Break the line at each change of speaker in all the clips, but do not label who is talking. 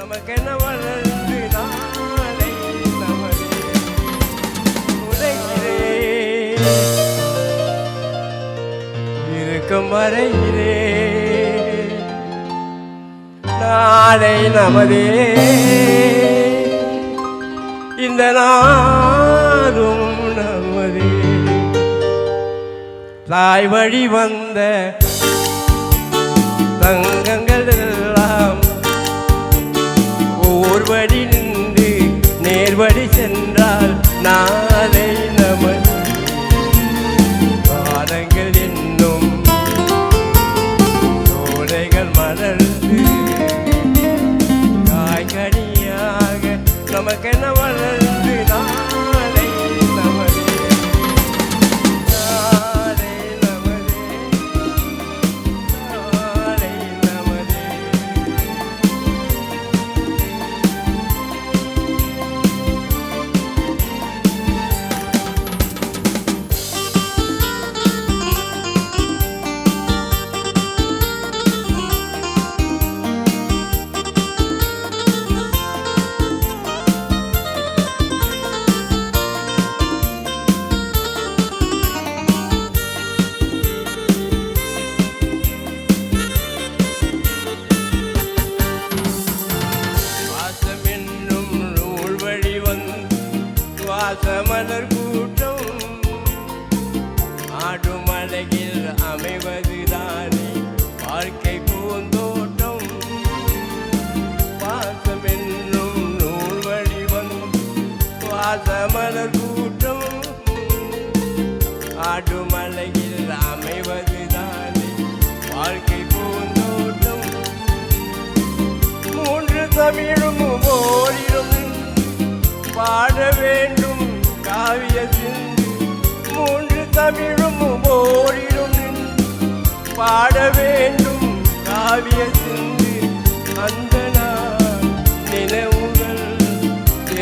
நமக்கென வளர்ந்து நாளை நமது உலகிலே இருக்கும் வரையிலே நாளை நமதே இந்த நாடும் நமதே தாய் வழி வந்த தங்கங்கள் எல்லாம் ஓர்வழி நின்று நேர்வழி சென்றால் நாளை நமது காலங்கள் என்னும் சோலைகள் மலர்ந்து காய்கனியாக நமக்கென வளர்ந்து நாளை நமது நாளை நமது நாளை நமது வாசமலர் கூட்டம் ஆடும் அழகில் அமைவதுதானே வாழ்க்கை பூந்தோட்டம் வாசம் என்னும் நூல் வடிவம் வாசமலர் கூட்டம் ஆடும் அழகில் அமைவதுதானே வாழ்க்கை பூந்தோட்டம் மூன்று தமிழும் ஓரிரும் பாட வேண்டும் காவிய சிந்து மூன்று தமிழும் ஓரிடும் பாட வேண்டும் காவிய சிந்து அந்த நாள் நினைவுகள்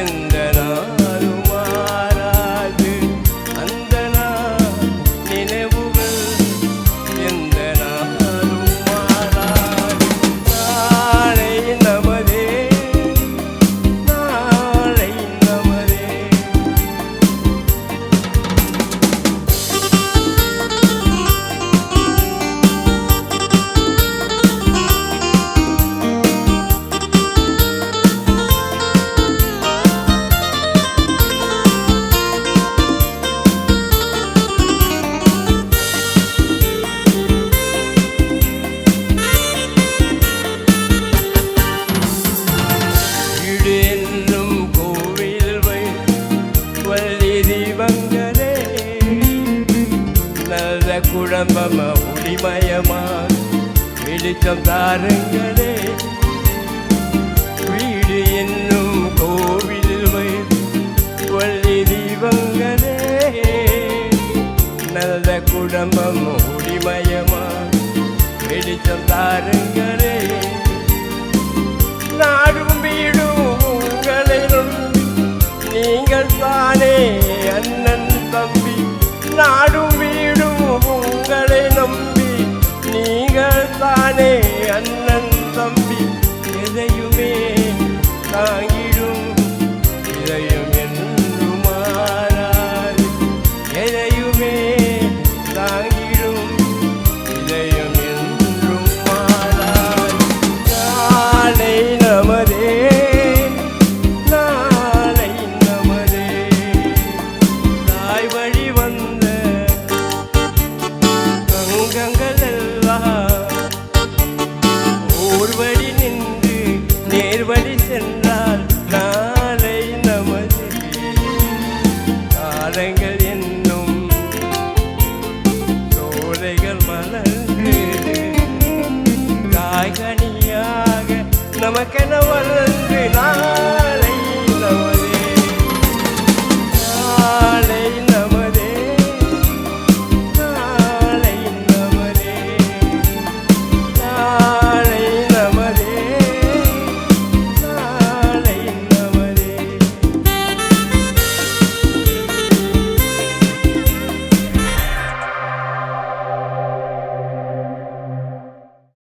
எந்த நாளும் மாறாது அந்த நாள் நினைவுகள் எந்த நாளும் மாறாது நாளை நமதே குழம்பம ஒளிமயமா வெளிச்சம் தாருங்களே வீடு என்னும் கோவிலில் வள்ளி தீபங்களே நல்ல குழம்பம் ஒளிமயமா வெளிச்சம் தாருங்களே நாடும் வீடும் உங்களை நம்பி நீங்கள் தானே அண்ணன் தம்பி நாடும் வீடும் உங்களை நம்பி நீங்கள் தானே அண்ணன் தம்பி எதையுமே தாங்கிடும் இதையும் என்று மாறாது எதையுமே தாங்கிடும் இதையும் என்றும் மாறாது நாளை நமதே நாளை நமதே தாய் வழி வந்த ஓர்வழி நின்று நேர்வழி சென்றால் நாளை நமது காலங்கள் என்னும் சோலைகள் மலர்ந்து காய்கனியாக நமக்கென வளர்ந்து